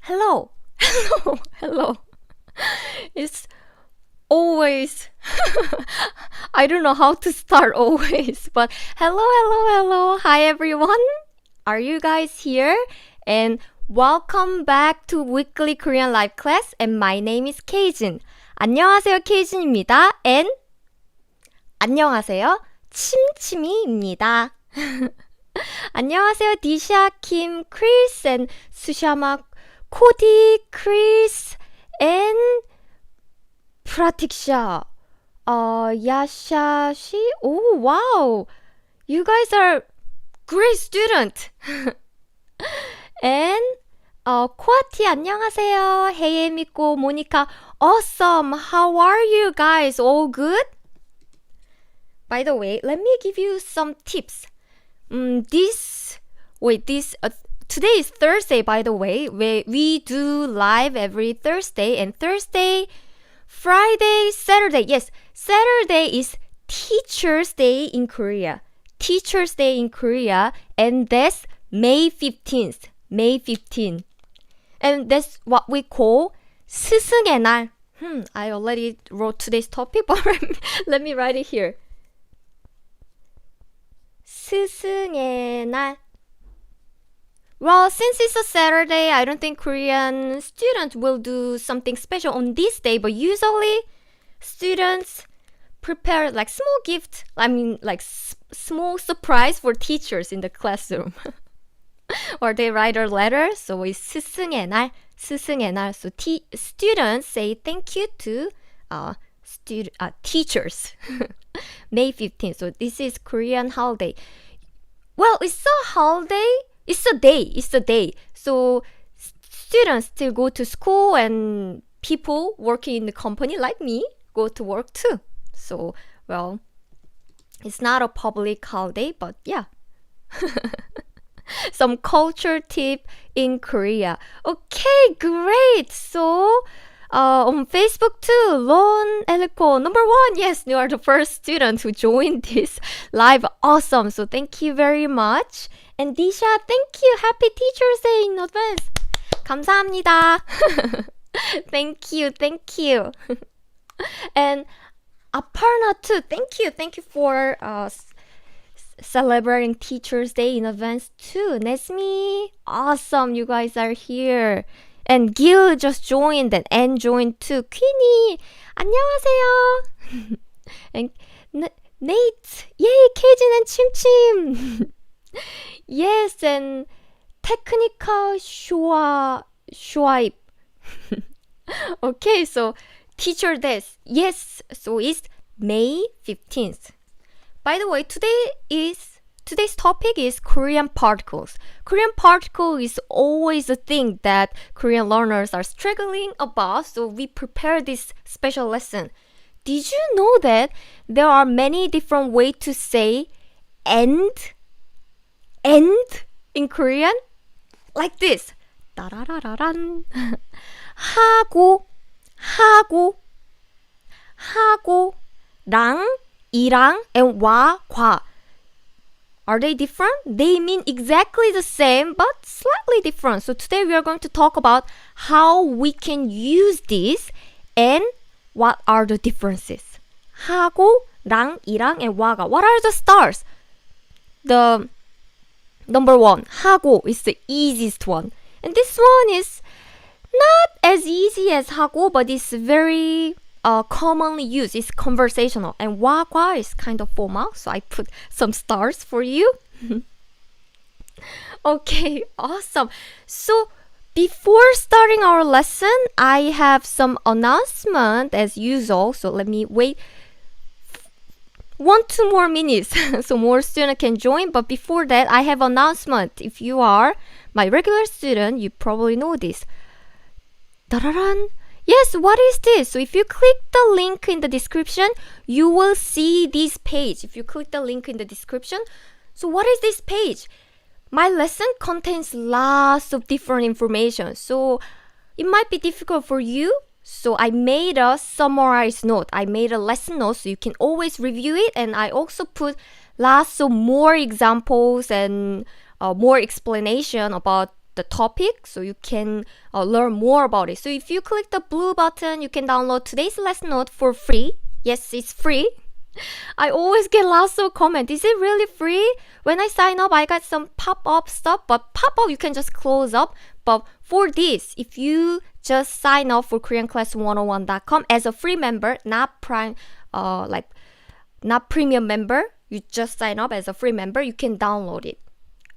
hello, hello, hello. It's always, I don't know how to start always, but hello, hello, hello. Hi, everyone. Are you guys here? And welcome back to Weekly Korean Live Class. And my name is Keijin. 안녕하세요, 케이진입니다. And 안녕하세요, 침침이입니다. 안녕하세요, 디샤, 킴, 크리스, and 수샤마, 코디, 크리스, and 프라틱샤, 야샤시. Oh, wow. You guys are great student. And 코아티 안녕하세요. 헤이미코, 모니카, awesome. How are you guys? All good? By the way, let me give you some tips. Today is Thursday, by the way. We do live every Thursday, and Thursday, Friday, Saturday. Yes, Saturday is Teacher's Day in Korea. Teacher's Day in Korea, and that's May 15th. May 15th. And that's what we call 스승의 날. I already wrote today's topic, but let me write it here. 스승의 날. Well, since it's a Saturday, I don't think Korean students will do something special on this day, but usually students prepare like small gift, small surprise for teachers in the classroom. Or they write a letter, so it's 스승의 날, 스승의 날. So students say thank you to teachers. May 15th. So this is Korean holiday. Well, it's a holiday. It's a day. It's a day. So students still go to school, and people working in the company like me go to work too. So, well, it's not a public holiday, but yeah. Some culture tip in Korea. Okay, great. So, on Facebook too, Lon Elko, number 1. Yes, you are the first student who joined this live. Awesome. So thank you very much. And Disha, thank you. Happy Teacher's Day in advance. 감사합니다. Thank you. Thank you. And Aparna too. Thank you. Thank you for celebrating Teacher's Day in advance too. Nesmi, awesome. You guys are here. And Gil just joined, and Anne joined too. Queenie, 안녕하세요. And Nate, yay, Keijin and Chim. Yes, and technical Shuaib. Okay, so teacher day. Yes, so it's May 15th. By the way, today's topic is Korean particles. Korean particle is always a thing that Korean learners are struggling about, so we prepare this special lesson. Did you know that there are many different ways to say end in Korean? Like this. 따라라라란. 하고, 랑, 이랑, and 와, 과. Are they different? They mean exactly the same, but slightly different. So today we are going to talk about how we can use this and what are the differences. 하고, 랑, 이랑, and 와가. What are the stars? The number 1, 하고, is the easiest one. And this one is not as easy as 하고, but it's very commonly used. It's conversational. And 와과 is kind of formal, so I put some stars for you. Okay, awesome. So before starting our lesson, I have some announcement as usual. So let me wait 1-2 more minutes so more students can join. But before that, I have announcement. If you are my regular student, you probably know this. Dararan. Yes, what is this? So if you click the link in the description, you will see this page. If you click the link in the description, so what is this page? My lesson contains lots of different information, so it might be difficult for you. So I made a summarized note. I made a lesson note so you can always review it. And I also put lots of more examples and more explanation about the topic so you can learn more about it. So if you click the blue button, you can download today's lesson note for free. Yes, it's free. I always get lots of comments. Is it really free? When I sign up, I got some pop-up stuff, but pop-up you can just close up. But for this, if you just sign up for KoreanClass101.com as a free member, not premium member, you just sign up as a free member, you can download it.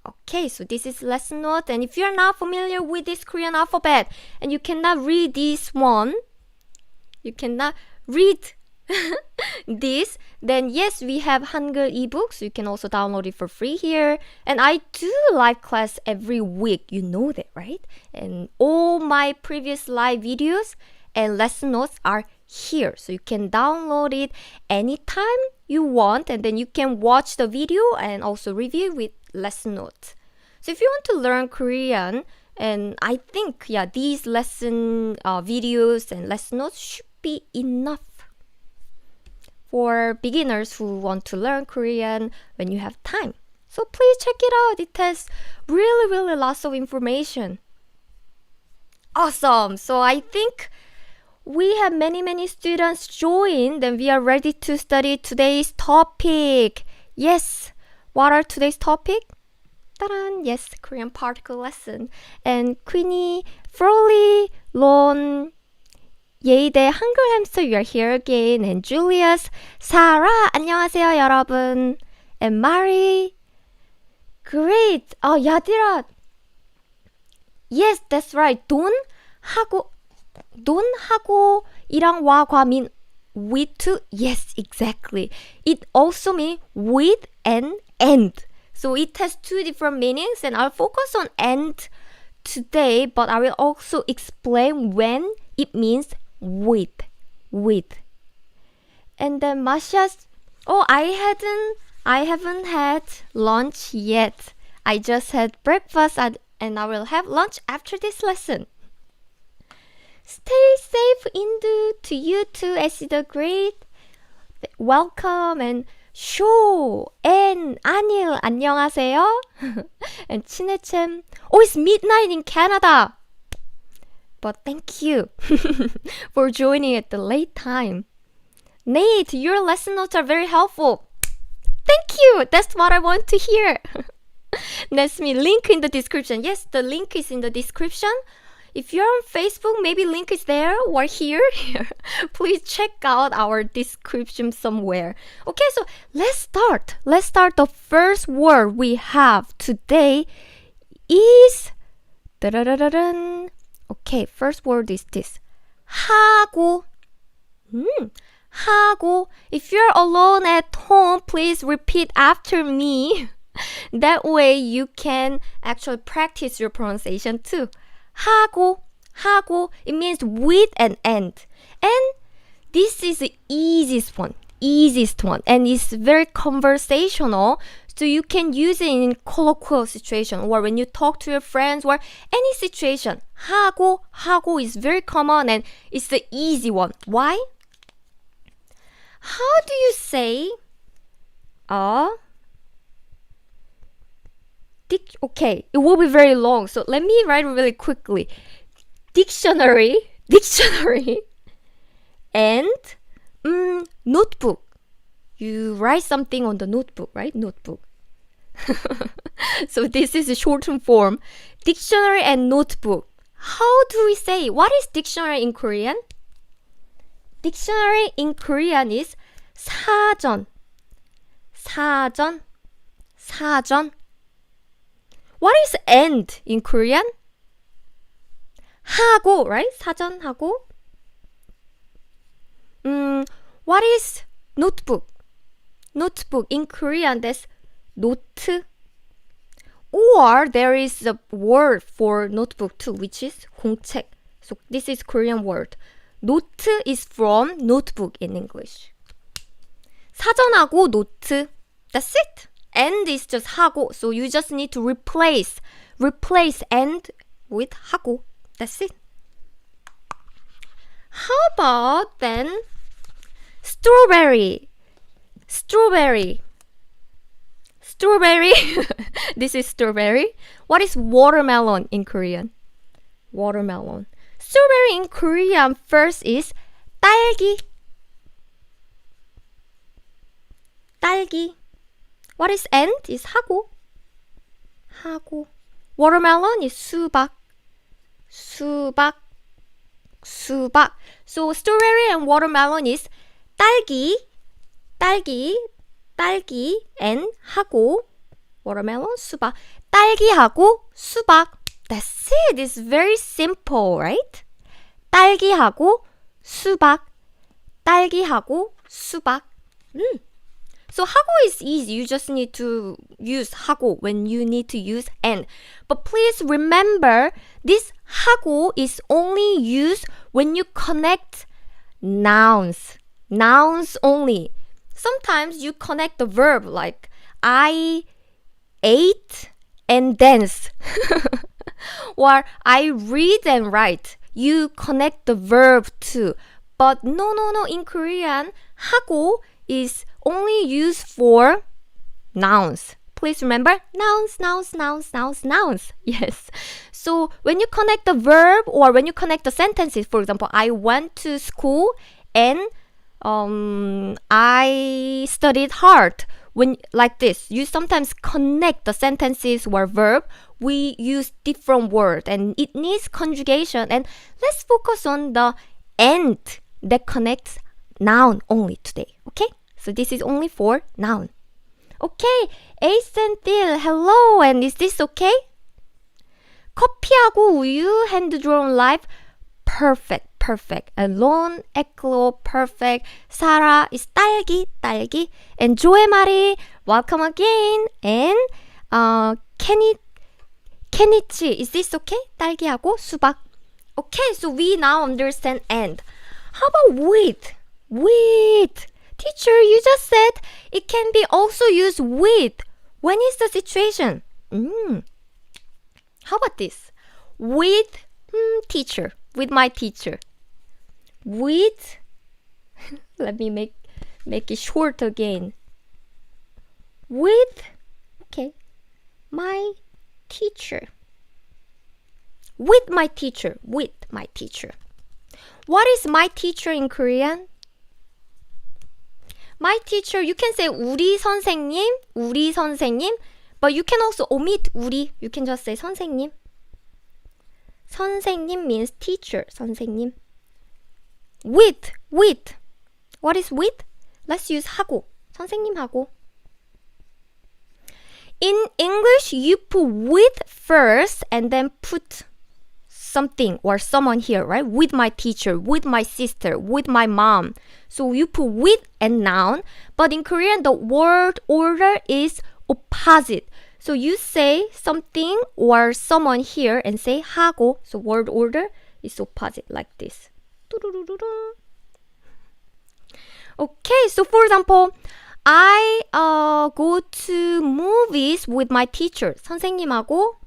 Okay, so this is lesson note, and if you're not familiar with this Korean alphabet and you cannot read this one, you cannot read this, then yes, we have Hangul ebooks. You can also download it for free here. And I do live class every week. You know that, right? And all my previous live videos and lesson notes are here. So you can download it anytime you want, and then you can watch the video and also review with lesson notes. So if you want to learn Korean, and I think, these lesson videos and lesson notes should be enough for beginners who want to learn Korean when you have time. So please check it out. It has really lots of information. Awesome. So I think we have many students joined and we are ready to study today's topic. Yes. What are today's topic? Ta-da! Yes, Korean particle lesson. And Queenie, Froley, Lon, 예의대 한글 햄스터, you are here again. And Julius, Sarah, 안녕하세요 여러분. And Mari, great. 야디라. Yes, that's right. 돈하고 이랑 와과 mean with to. Yes, exactly. It also means with and end. So it has two different meanings, and I'll focus on end today, but I will also explain when it means with. And then Masha's, I haven't had lunch yet. I just had breakfast and I will have lunch after this lesson. Stay safe, Indu, to you too, Essie the Great. Welcome, and Sho and Anil, 안녕하세요. And Chinechem, it's midnight in Canada. But thank you for joining at the late time. Nate, your lesson notes are very helpful. Thank you. That's what I want to hear. That's me. Link in the description. Yes, the link is in the description. If you're on Facebook, maybe link is there or here. Please check out our description somewhere. Okay, so let's start. The first word we have today is okay, first word is this. 하고. 하고. If you're alone at home, please repeat after me. That way you can actually practice your pronunciation too. 하고. It means with an end. And this is the easiest one. And it's very conversational. So you can use it in colloquial situation or when you talk to your friends or any situation. 하고 is very common and it's the easy one. Why? How do you say okay, it will be very long, so let me write really quickly. Dictionary and notebook. You write something on the notebook, right? Notebook. So this is a shortened form. Dictionary and notebook. How do we say? What is dictionary in Korean? Dictionary in Korean is 사전. What is end in Korean? 하고, right? 사전하고. What is notebook? Notebook in Korean, that's 노트. Or there is a word for notebook too, which is 공책. So this is Korean word. 노트 is from notebook in English. 사전하고 노트. That's it. End is just 하고. So you just need to replace end with 하고. That's it. How about then strawberry? strawberry. This is strawberry. What is watermelon in Korean? Watermelon. Strawberry in Korean first is 딸기. 딸기. What is and is haku. 하고. Watermelon is 수박. 수박. 수박. So strawberry and watermelon is 딸기. 딸기. 딸기 and 하고. Watermelon, 수박. 딸기하고 수박. That's it. It's very simple, right? 딸기하고 수박. 딸기하고 수박. So 하고 is easy. You just need to use 하고 when you need to use and. But please remember, this 하고 is only used when you connect nouns. Nouns only. Sometimes you connect the verb like I ate and dance. Or I read and write. You connect the verb too. But no. In Korean, 하고 is only used for nouns. Please remember, nouns. Yes. So when you connect the verb or when you connect the sentences, for example, I went to school and I studied hard. When like this, you sometimes connect the sentences or verb. We use different words and it needs conjugation. And let's focus on the and that connects noun only today. Okay? So this is only for noun. Okay, Ace and Phil, hello. And is this okay? 커피하고 우유, hand-drawn life, perfect. Alone, eclo, perfect. Sarah is 딸기. And Joe Marie, welcome again. And Kenichi, is this okay? 딸기하고 수박. Okay, so we now understand and. How about with? With. Teacher, you just said it can be also used with. When is the situation? How about this? With teacher. With my teacher. With. Let me make it short again. With. Okay. My teacher. With my teacher. With my teacher. What is my teacher in Korean? My teacher, you can say 우리 선생님, but you can also omit 우리. You can just say 선생님. 선생님 means teacher, 선생님. With. What is with? Let's use 하고. 선생님하고. In English, you put with first and then put something or someone here, right? With my teacher, with my sister, with my mom. So you put with and noun. But in Korean, the word order is opposite. So you say something or someone here and say 하고. So word order is opposite like this. Okay, so for example, I go to movies with my teacher. 선생님하고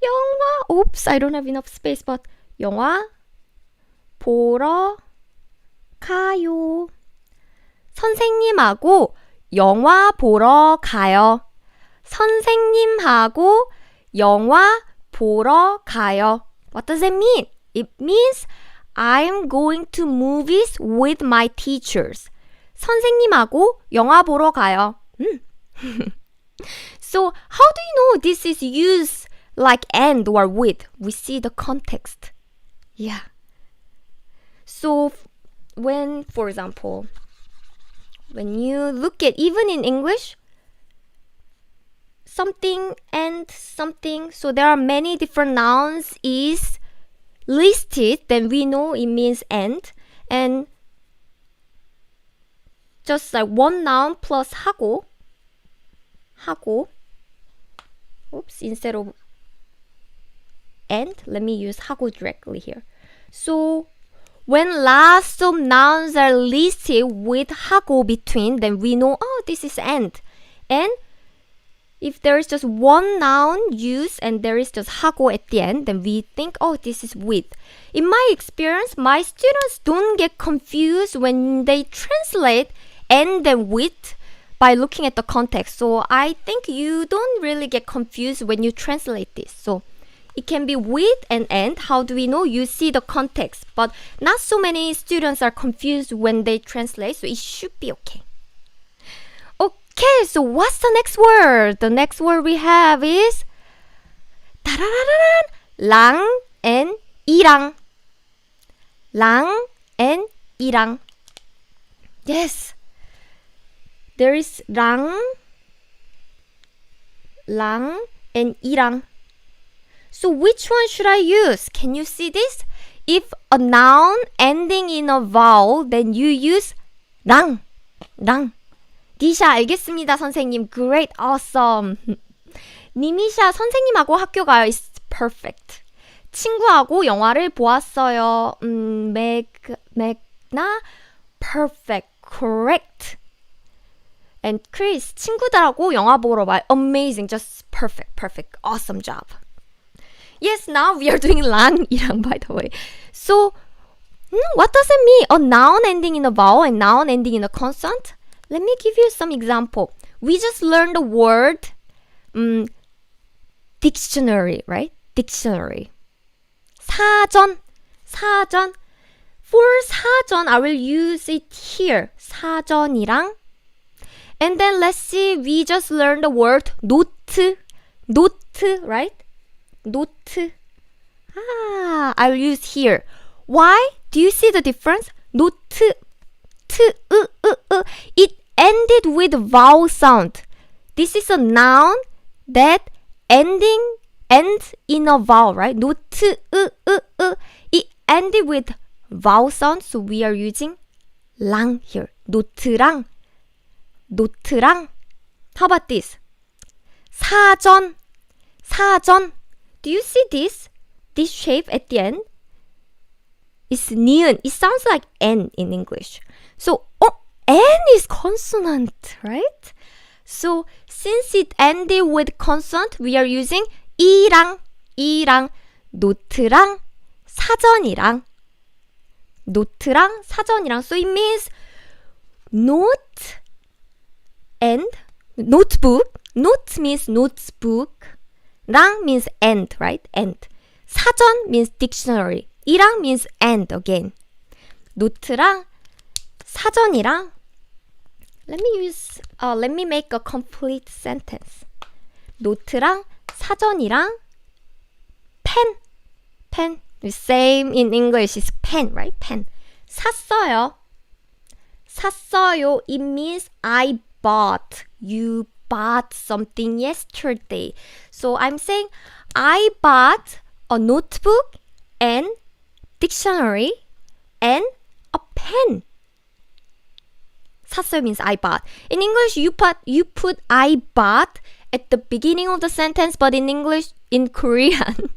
영화, oops, I don't have enough space, but 영화 보러 가요. 선생님하고 영화 보러 가요. 선생님하고 영화 보러 가요. What does it mean? It means I'm going to movies with my teachers. 선생님하고 영화 보러 가요. So how do you know this is used like and or with? We see the context. Yeah. So when, for example, when you look at even in English, something and something, so there are many different nouns is listed, then we know it means and just like one noun plus 하고, oops, instead of and, let me use 하고 directly here. So when lots of nouns are listed with 하고 between, then we know, oh, this is and. And if there is just one noun used and there is just 하고 at the end, then we think, oh, this is with. In my experience, my students don't get confused when they translate and then with, by looking at the context. So I think you don't really get confused when you translate this. So it can be with and How do we know? You see the context. But not so many students are confused when they translate, so it should be okay. Okay, so what's the next word? The next word we have is 랑 and 이랑. 랑 and 이랑. Yes. There is 랑 and 이랑. So which one should I use? Can you see this? If a noun ending in a vowel, then you use 랑. 디샤 알겠습니다, 선생님. Great, awesome. 니미샤 선생님하고 학교 가요. It's perfect. 친구하고 영화를 보았어요. 맥나 perfect, correct. And Chris, 친구들하고 영화 보러 가요. Amazing, just perfect, awesome job. Yes, now we are doing 랑이랑, by the way. So, what does it mean? A noun ending in a vowel and noun ending in a consonant? Let me give you some example. We just learned the word dictionary, right? Dictionary. 사전. For 사전, I will use it here. 사전이랑. And then let's see, we just learned the word 노트, right? 노트. I will use here. Why? Do you see the difference? 노트, It ended with vowel sound. This is a noun that ends in a vowel, right? 노트, It ended with vowel sound, so we are using 랑 here. 노트랑. How about this? 사전. Do you see this? This shape at the end? It's ni은. It sounds like N in English. So, N is consonant, right? So, since it ended with consonant, we are using 이랑, 노트랑, 사전이랑. So, it means note and notebook. Note means notebook. 랑 means end, right? End. 사전 means dictionary. 이랑 means end again. 노트랑 사전이랑. Let me make a complete sentence. 노트랑 사전이랑 pen. The same in English is pen, right? Pen. 샀어요. It means I bought. You bought something yesterday. So I'm saying I bought a notebook and dictionary and a pen. 샀어요 means I bought. In English, you put I bought at the beginning of the sentence, but in Korean,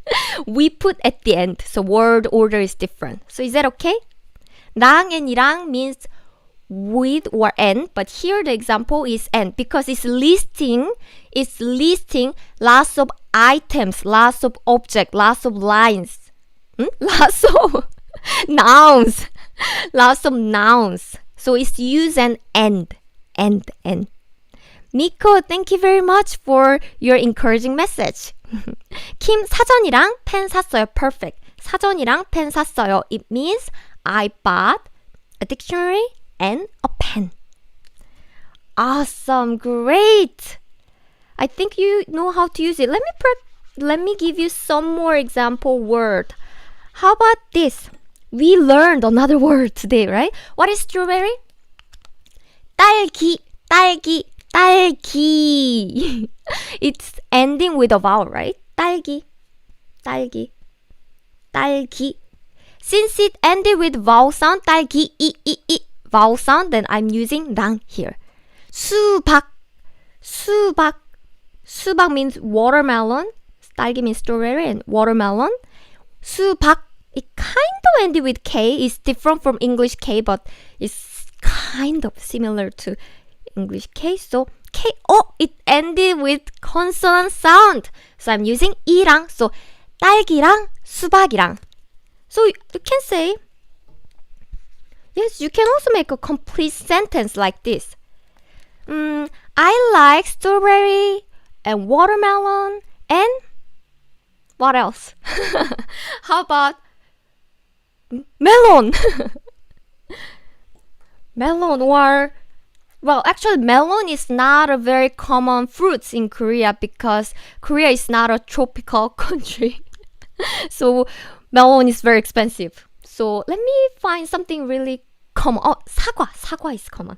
we put at the end. So word order is different. So is that okay? 랑 and 이랑 means with or and, but here the example is and because it's listing lots of items, lots of objects, lots of lines, lots of nouns, So it's use an and. Nico, thank you very much for your encouraging message. Kim, 사전이랑 펜 샀어요. Perfect. 사전이랑 펜 샀어요. It means I bought a dictionary and a pen. Awesome, great. I think you know how to use it. Let me give you some more example word. How about this? We learned another word today, right? What is strawberry? 딸기. It's ending with a vowel, right? 딸기. Since it ended with vowel sound, 딸기, vowel sound, then I'm using 랑 here. 수박 means watermelon. 딸기 means strawberry and watermelon. 수박, it kind of ended with K. It's different from English K, but it's kind of similar to English K. So K, it ended with consonant sound. So I'm using 이랑. So 딸기랑 수박이랑. So you can say, yes, you can also make a complete sentence like this. I like strawberry and watermelon and what else? How about melon? Melon or well, actually, melon is not a very common fruit in Korea because Korea is not a tropical country. So melon is very expensive. So let me find something really common. Oh, 사과 is common.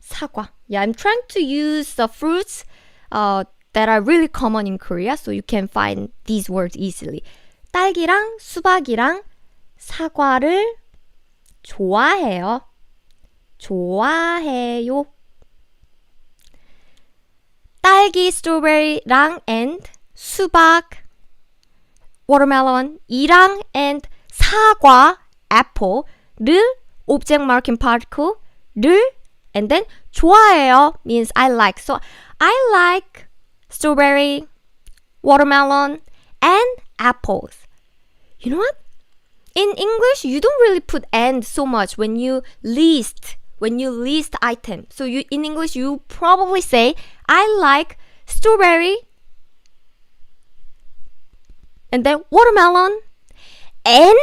사과. Yeah, I'm trying to use the fruits that are really common in Korea, so you can find these words easily. 딸기랑 수박이랑 사과를 좋아해요. 좋아해요. 딸기, strawberry랑 and 수박, watermelon, 이랑 and 사과, apple를 object marking particle를 and then 좋아해요 means I like. So I like strawberry, watermelon, and apples. You know what? In English, you don't really put and so much when you list item. So in English, you probably say, I like strawberry, and then watermelon, and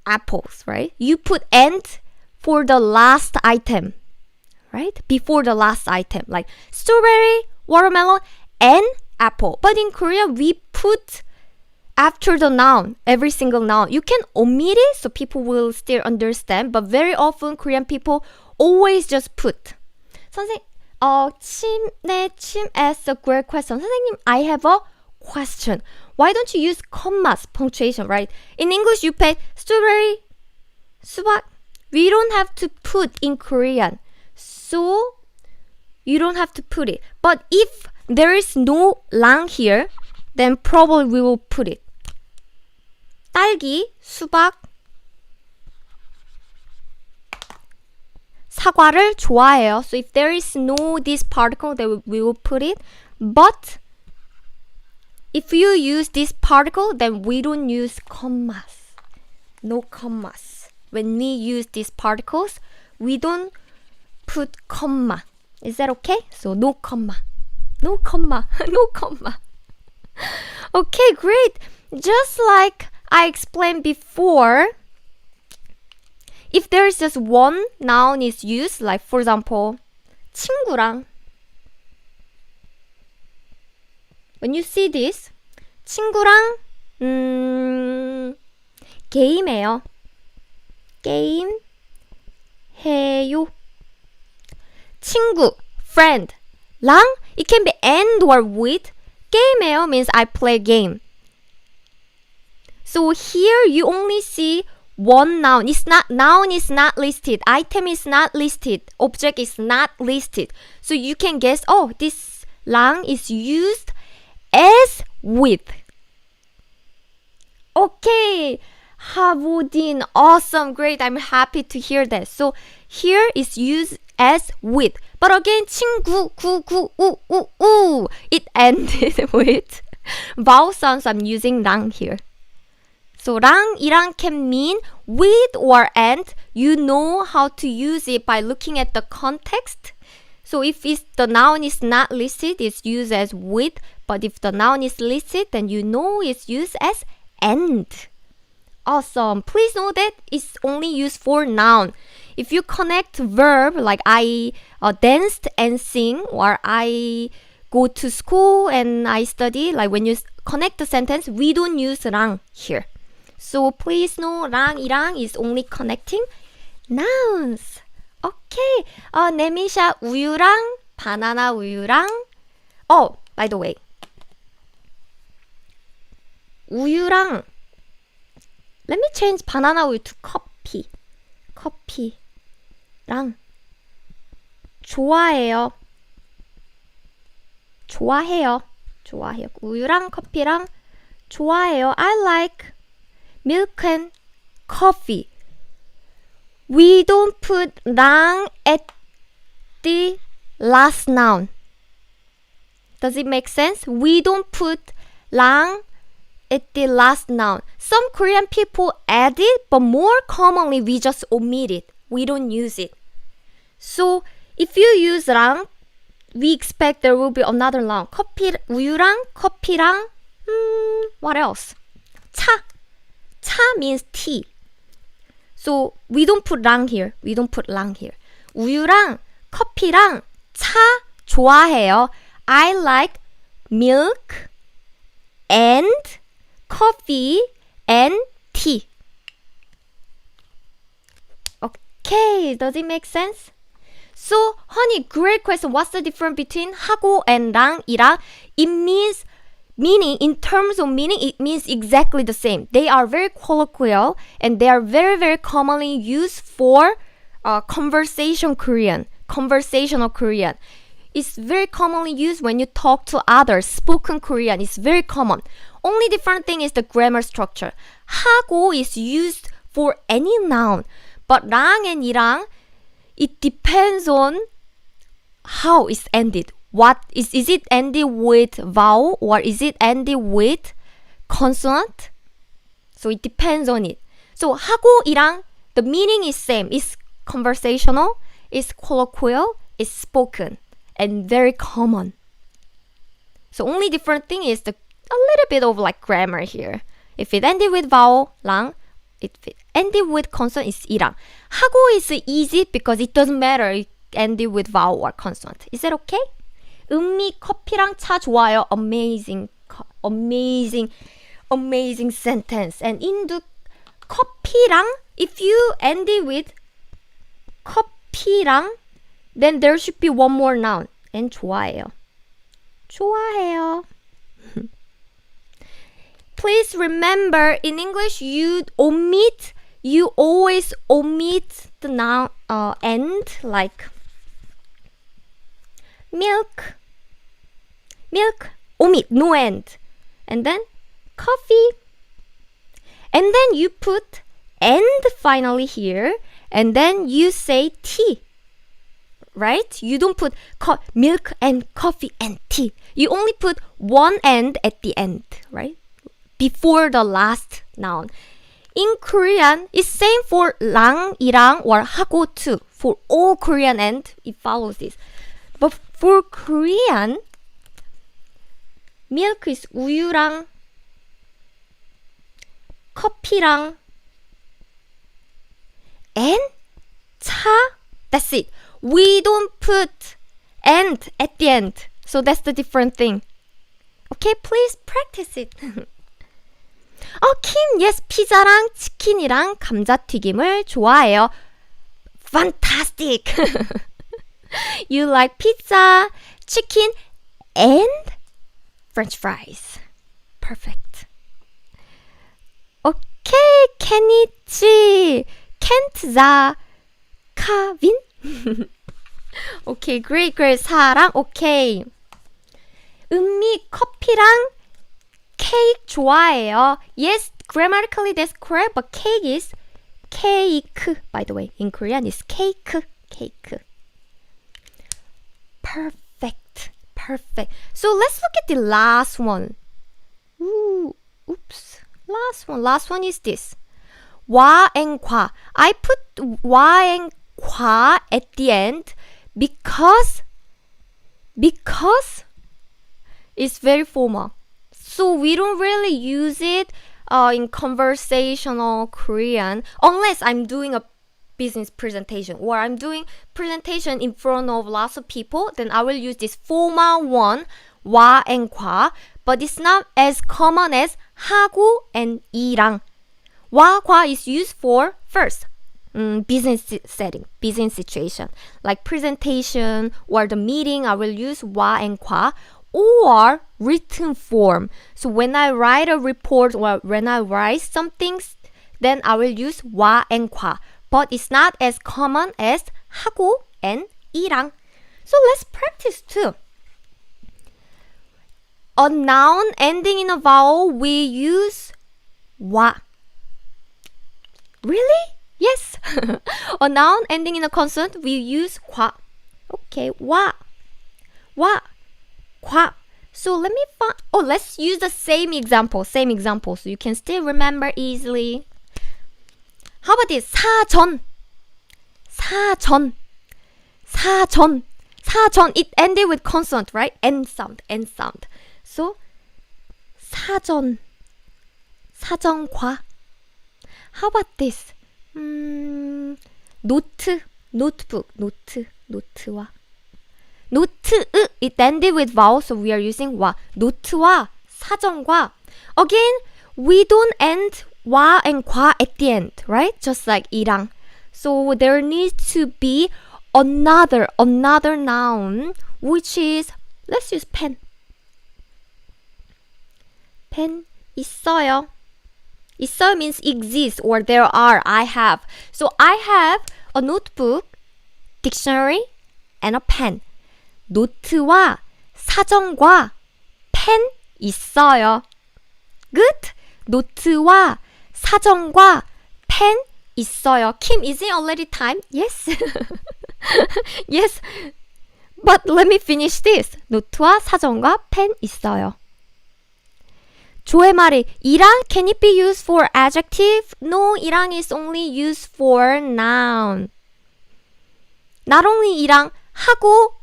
apples, right? You put and for the last item, right? Before the last item, like strawberry, watermelon, and apple. But in Korea, we put after the noun, every single noun. You can omit it so people will still understand, but very often Korean people always just put. 선생님, 침 asks a great question. 선생님, I have a question. Why don't you use commas, punctuation, right? In English, you put strawberry, 수박. We don't have to put in Korean. So, you don't have to put it. But if there is no 랑 here, then probably we will put it. 딸기, 수박, 사과를 좋아해요. So if there is no this particle, then we will put it. But if you use this particle, then we don't use commas. No commas. When we use these particles, we don't put comma. Is that okay? So no comma. No comma. No comma. Okay, great. Just like I explained before, if there is just one noun is used, like for example, 친구랑. When you see this, 친구랑 게임해요. 게임해요. 친구, friend, 랑, it can be and or with. 게임해요 means I play game. So here you only see one noun. Noun is not listed. Item is not listed. Object is not listed. So you can guess, oh, this 랑 is used as with. Okay. 하보딘, awesome, great. I'm happy to hear that. So here is used as with. But again, 친구, 우. It ended with vowel sounds. I'm using 랑 here. So 랑, 이랑 can mean with or and. You know how to use it by looking at the context. So if the noun is not listed, it's used as with. But if the noun is listed, then you know it's used as and. Awesome. Please know that it's only used for noun. If you connect verb like I danced and sing, or I go to school and I study, like when you connect the sentence, we don't use 랑 here. So please know 랑, 이랑 is only connecting nouns. Okay. 네미샤 우유랑 바나나 우유랑. Oh, by the way. 우유랑. Let me change banana 우유 to coffee. 커피랑 좋아해요. 우유랑 커피랑 좋아해요. I like milk and coffee. We don't put 랑 at the last noun. Does it make sense? We don't put 랑 at the last noun. Some Korean people add it, but more commonly we just omit it. We don't use it. So if you use 랑, we expect there will be another noun. 우유랑 커피랑 what else? 차. 차 means tea. So we don't put 랑 here. We don't put 랑 here. 우유랑 커피랑 차 좋아해요. I like milk and coffee and tea. Okay, does it make sense? So, honey, great question. What's the difference between 하고 and 랑이랑? It means meaning, in terms of meaning, it means exactly the same. They are very colloquial and they are very, very commonly used for conversational Korean. It's very commonly used when you talk to others. Spoken Korean is very common. Only different thing is the grammar structure. 하고 is used for any noun. But 랑 and 이랑, it depends on how it's ended. What is it ended with vowel or is it ended with consonant? So it depends on it. So 하고 이랑, the meaning is same. It's conversational, it's colloquial, it's spoken, and very common. So only different thing is a little bit of like grammar here. If it ended with vowel, 랑. If it ended with consonant, it's 이랑. 하고 is easy because it doesn't matter it ended with vowel or consonant. Is that okay? 은미 커피랑 차 좋아요. Amazing sentence. And in the 커피랑, if you end it with 커피랑, then there should be one more noun. And 좋아해요. Please remember, in English, you always omit the noun end, like milk, omit, no end. And then coffee. And then you put end finally here, and then you say tea. Right? You don't put milk and coffee and tea. You only put one end at the end, right? Before the last noun. In Korean, it's same for 랑, 이랑, or 하고 too. For all Korean end, it follows this. But for Korean, milk is 우유랑, 커피랑, and 차. That's it. We don't put and at the end. So that's the different thing. Okay, please practice it. Kim, yes, 피자랑 치킨이랑 감자튀김을 좋아해요. Fantastic! You like pizza, chicken, and French fries. Perfect. Okay, 케니치, 켄트자, 카빈? Okay, great. 사랑, okay. 은미 커피랑 케이크 좋아해요. Yes, grammatically that's correct, but cake is cake. By the way, in Korean it's cake. Perfect. So let's look at the last one. Last one is this. 와 and 과. I put 와 and 과 at the end because it's very formal. So we don't really use it in conversational Korean unless I'm doing a business presentation or I'm doing presentation in front of lots of people. Then I will use this formal one, 와 and 과. But it's not as common as 하고 and 이랑. 와, 과 is used for first. Business setting, business situation. Like presentation or the meeting, I will use 와 and 과. Or written form. So when I write a report or when I write some things, then I will use 와 and 과. But it's not as common as 하고 and 이랑. So let's practice too. A noun ending in a vowel, we use 와. Really? Yes. A noun ending in a consonant, we use 과. Okay, 와. 과. So let me find. Let's use the same example, so you can still remember easily. How about this? 사전. 사전. 사전. It ended with consonant, right? N sound. N sound. So 사전. 사전과. How about this? 노트. notebook. 노트. 노트와. 노트. It ended with vowel, so we are using 와. 노트와 사전과. Again, we don't end 와 and 과 at the end, right? Just like 이랑. So there needs to be another noun, which is, let's use pen. pen 있어요. 있어요 means exist or there are, I have. So I have a notebook, dictionary, and a pen. 노트와 사전과 pen 있어요. Good? 노트와 사전과 pen 있어요. Kim, is it already time? Yes. Yes. But let me finish this. 노트와 사전과 pen 있어요. 조의 말이 이랑, can it be used for adjective? No, 이랑 is only used for noun. Not only 이랑, 하고,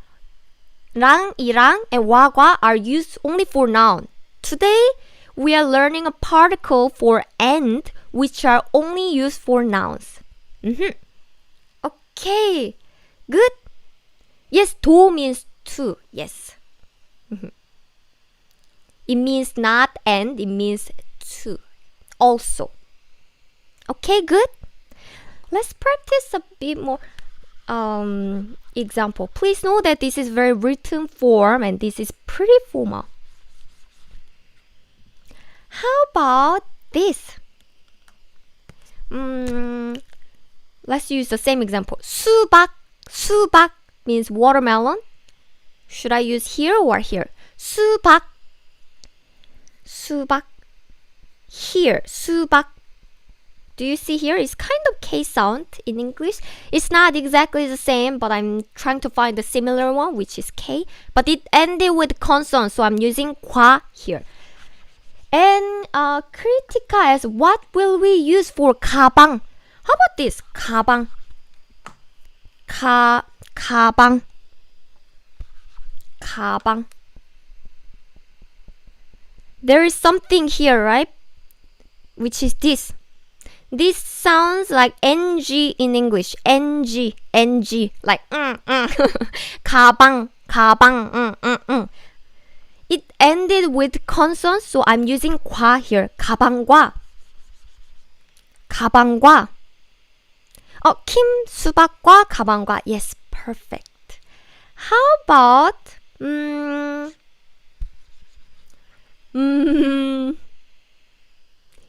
랑, 이랑, and 와과 are used only for noun. Today, we are learning a particle for and, which are only used for nouns. Okay, good. Yes, 도 means to. Yes. It means not and, it means to. Also. Okay, good. Let's practice a bit more example. Please know that this is very written form and this is pretty formal. How about this? Let's use the same example. 수박. 수박 means watermelon. Should I use here or here? 수박. 수박. Here. 수박. Do you see here? It's kind of K sound in English. It's not exactly the same, but I'm trying to find the similar one, which is K. But it ended with consonant, so I'm using 과 here. And critica as what will we use for 가방? How about this? 가방. 가방. 가방. There is something here, right? Which is this. This sounds like ng in English. ng. Like 가방. It ended with consonant, so I'm using 과 here. 가방과. Kim, 수박과 가방과. Yes, perfect. How about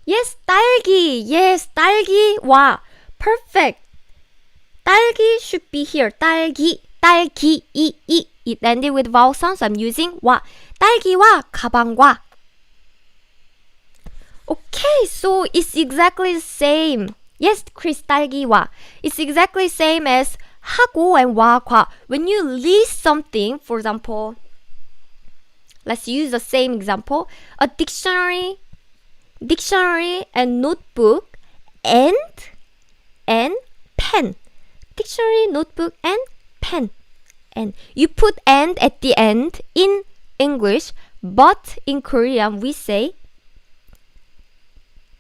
yes, 딸기. Yes, 딸기와. Perfect. 딸기 should be here. 딸기. It ended with vowel sound, so I'm using 와. 딸기와 가방과. Okay, so it's exactly the same. Yes, Chris, 딸기와. It's exactly the same as 하고 and 와, 과. When you list something, for example, let's use the same example. A dictionary and notebook and pen. Dictionary, notebook, and pen. And you put and at the end in English, but in Korean we say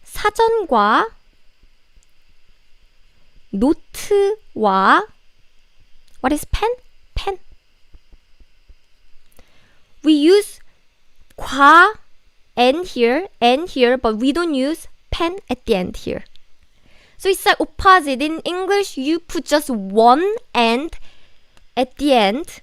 사전과 노트와 what is pen? Pen. We use 과 and here, but we don't use pen at the end here. So it's like opposite. In English, you put just one and at the end,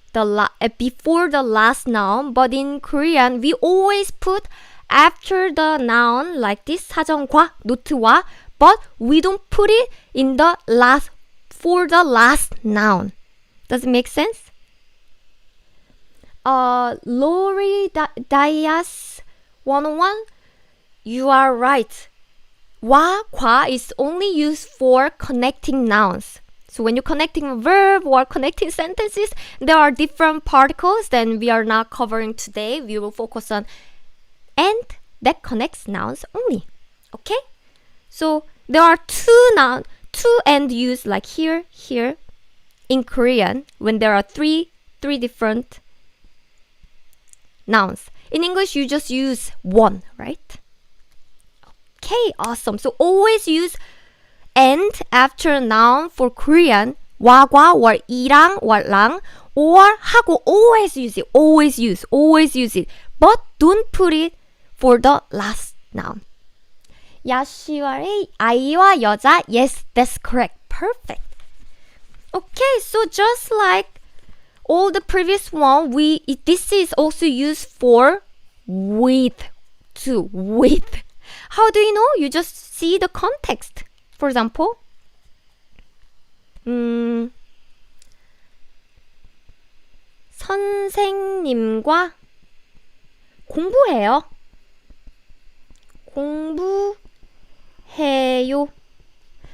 before the last noun. But in Korean, we always put after the noun like this, 사전과, 노트와, but we don't put it in the last, for the last noun. Does it make sense? Lori Dias 101, you are right. 와, 과 is only used for connecting nouns. So when you're connecting a verb or connecting sentences, there are different particles that we are not covering today. We will focus on and that connects nouns only. Okay? So there are two and used like here in Korean when there are three different nouns. In English, you just use one, right? Okay, awesome. So always use and after noun for Korean. 와과 or 이랑 or 랑 or 하고. Always use it. Always use it. But don't put it for the last noun. 야시와의 아이와 여자. Yes, that's correct. Perfect. Okay, so just like all the previous one, this is also used for with too. With. How do you know? You just see the context. For example, 선생님과 공부해요. 공부해요.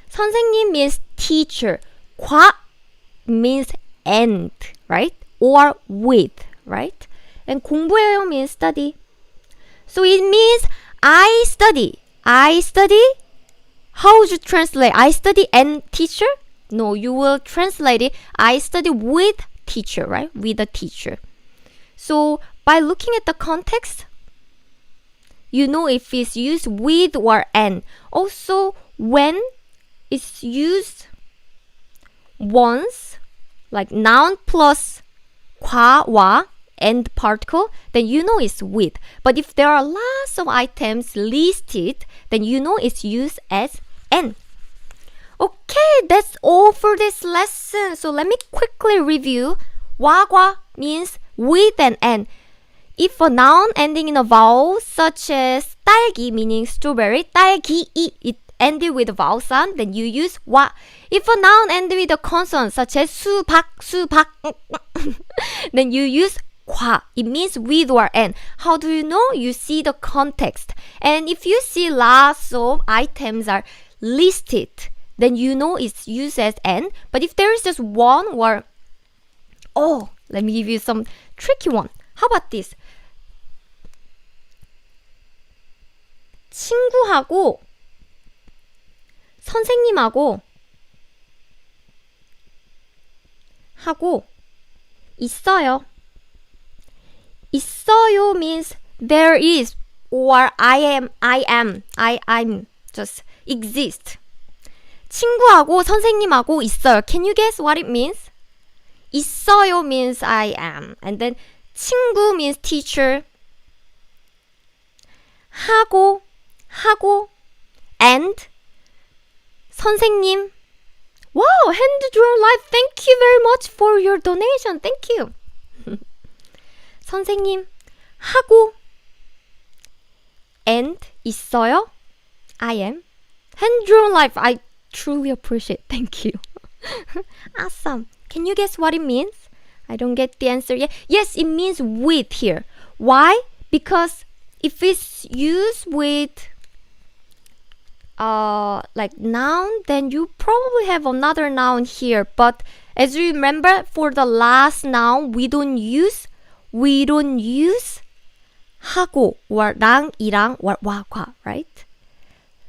선생님 means teacher. 과 means and, right? Or with, right? And 공부해요 means study. So it means I study. I study. How would you translate? I study and teacher? No, you will translate it. I study with teacher, right? With a teacher. So by looking at the context, you know if it's used with or and. Also, when it's used once, like noun plus 과와 and particle, then you know it's with. But if there are lots of items listed, then you know it's used as and. Okay, that's all for this lesson. So let me quickly review. 와과 means with and. If a noun ending in a vowel such as 딸기 meaning strawberry, 딸기 it ended with a vowel sound, then you use 와. If a noun ended with a consonant such as 수박 then you use 과. It means with or and. How do you know? You see the context. And if you see lots of items are listed, then you know it's used as and. But if there is just one or let me give you some tricky one. How about this? 친구하고 선생님하고 하고 있어요. 있어요 means there is or I'm just exist. 친구하고 선생님하고 있어요. Can you guess what it means? 있어요 means I am. And then 친구 means teacher. 하고 and 선생님. Wow, hand-drawn life. Thank you very much for your donation. Thank you. 선생님 하고 and 있어요. I am. Hand-drawn life. I truly appreciate. Thank you. Awesome. Can you guess what it means? I don't get the answer yet. Yes, it means with here. Why? Because if it's used with like noun, then you probably have another noun here. But as you remember, for the last noun, we don't use 하고 or 랑, 이랑 or 와과, right?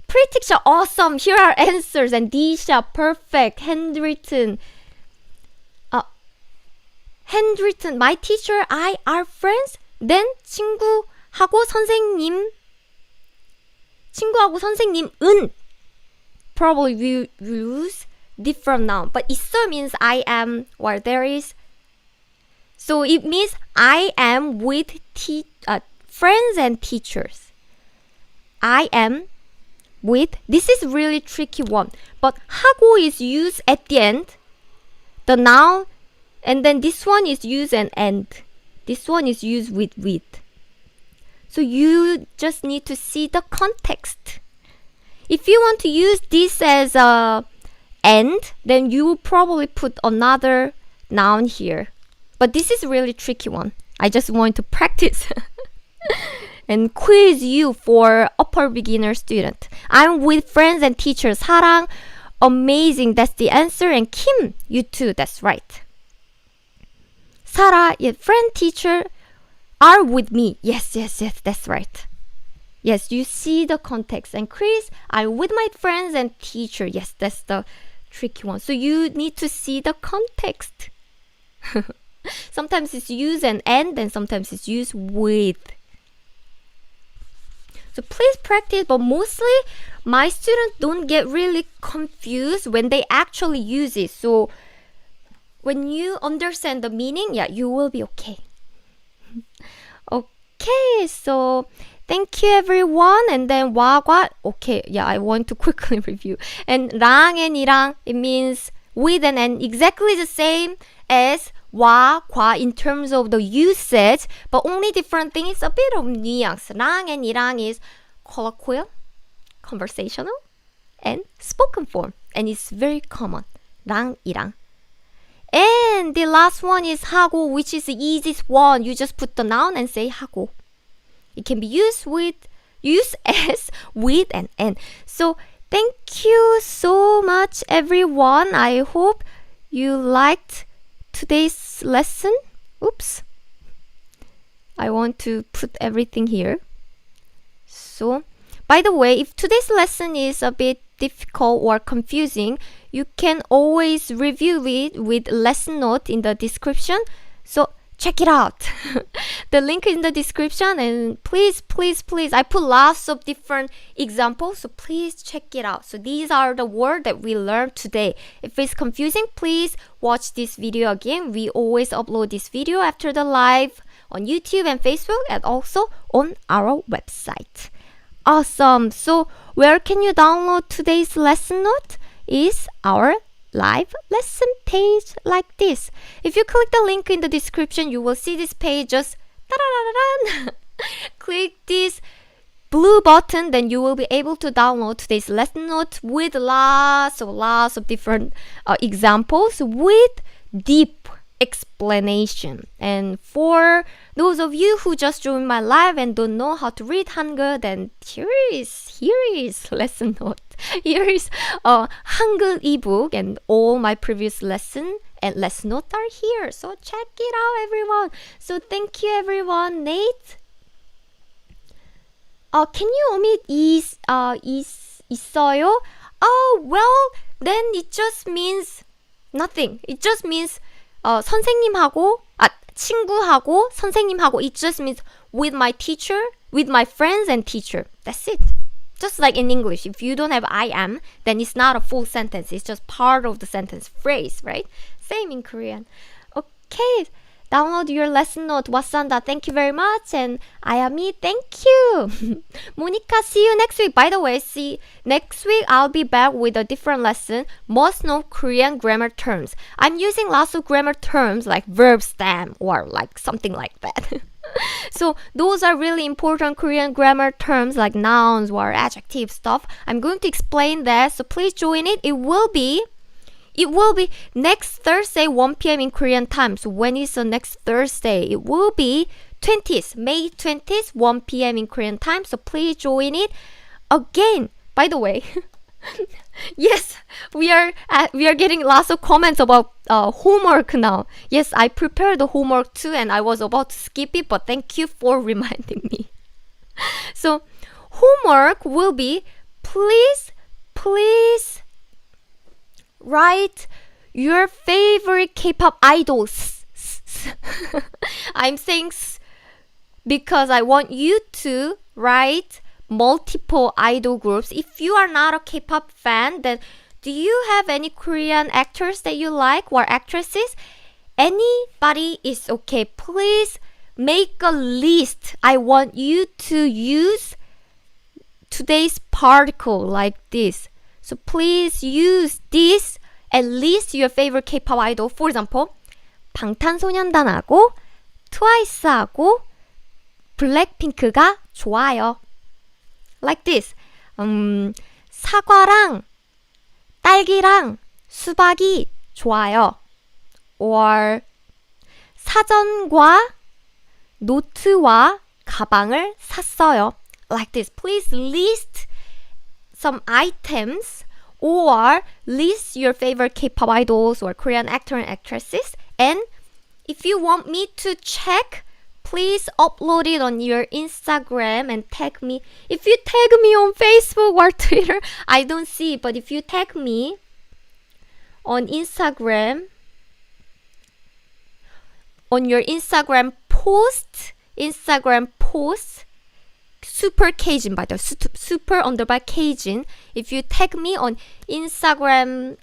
Pre-teacher, awesome. Here are answers. And Disha, perfect. Handwritten. Handwritten. My teacher, I are friends. Then 친구하고 선생님은. Probably we use different noun. But 있어 means I am or there is. So it means I am with friends and teachers. I am with. This is really tricky one. But 하고 is used at the end. The noun. And then this one is used an and. This one is used with. So you just need to see the context. If you want to use this as a and, then you will probably put another noun here. But this is a really tricky one. I just want to practice and quiz you for upper beginner student. I'm with friends and teachers. 사랑, amazing. That's the answer. And Kim, you too. That's right. Sara, yeah, friend, teacher are with me. Yes, that's right. Yes, you see the context. And Chris, I'm with my friends and teacher. Yes, that's the tricky one. So you need to see the context. Sometimes it's used and sometimes it's used with. So please practice, but mostly my students don't get really confused when they actually use it. So when you understand the meaning, yeah, you will be okay. Okay, so thank you everyone. And then 와과, okay, yeah, I want to quickly review. And 랑 and 이랑, it means with and exactly the same as 와, 과 in terms of the usage, but only different thing is a bit of nuance. 랑 and 이랑 is colloquial, conversational, and spoken form, and it's very common. 랑, 이랑. And the last one is 하고, which is the easiest one. You just put the noun and say 하고. It can be used as with and. So thank you so much everyone. I hope you liked today's lesson. Oops. I want to put everything here. So, by the way, if today's lesson is a bit difficult or confusing, you can always review it with lesson note in the description. So check it out. The link is in the description, and please, I put lots of different examples, so please check it out. So these are the words that we learned today. If it's confusing, please watch this video again. We always upload this video after the live on YouTube and Facebook, and also on our website. Awesome. So where can you download today's lesson note? Is our live lesson page like this. If you click the link in the description, you will see this page. Just click this blue button, then you will be able to download today's lesson note with lots of different examples with deep explanation. And for those of you who just joined my live and don't know how to read Hangul, then here is lesson note. Here is a Hangul ebook, and all my previous lesson and lesson note are here. So check it out, everyone. So thank you, everyone. Nate, can you omit 있어요? Oh, well, then it just means nothing. It just means 선생님하고, 친구하고, 선생님하고. It just means with my teacher, with my friends and teacher. That's it. Just like in English, if you don't have I am, then it's not a full sentence. It's just part of the sentence phrase, right? Same in Korean. Okay, download your lesson note. 왔산다, thank you very much. And Ayami, thank you. Monica, see you next week. By the way, next week I'll be back with a different lesson. Must know Korean grammar terms. I'm using lots of grammar terms like verb stem or like something like that. So those are really important Korean grammar terms like nouns or adjective stuff. I'm going to explain that, so please join it. It will be next Thursday 1 p.m. in Korean time. So when is the next Thursday? It will be May 20th 1 p.m. in Korean time. So please join it. Again, by the way, yes, we are getting lots of comments about homework now. Yes, I prepared the homework too, and I was about to skip it, but thank you for reminding me. So homework will be, please write your favorite K-pop idols. I'm saying because I want you to write multiple idol groups. If you are not a K-pop fan, then do you have any Korean actors that you like or actresses? Anybody is okay. Please make a list. I want you to use today's particle like this. So please use this and list your favorite K-pop idol. For example, 방탄소년단하고 트와이스하고 블랙핑크가 좋아요. Like this. 사과랑 딸기랑 수박이 좋아요. Or 사전과 노트와 가방을 샀어요. Like this. Please list some items or list your favorite K-pop idols or Korean actor and actresses. And if you want me to check, please upload it on your Instagram and tag me. If you tag me on Facebook or Twitter, I don't see it, but if you tag me, on Instagram, on your Instagram post, super Cajun, by the way, super underbar Cajun. If you tag me on Instagram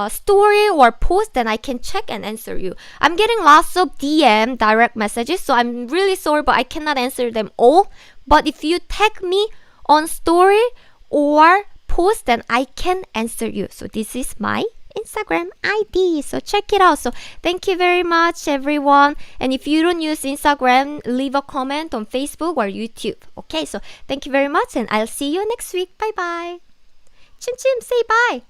story or post, then I can check and answer you. I'm getting lots of DM direct messages, so I'm really sorry, but I cannot answer them all. But if you tag me on story or post, then I can answer you. So this is my Instagram ID, so check it out. So thank you very much, everyone. And if you don't use Instagram, leave a comment on Facebook or YouTube. Okay, so thank you very much, and I'll see you next week. Bye bye. Chim chim, say bye.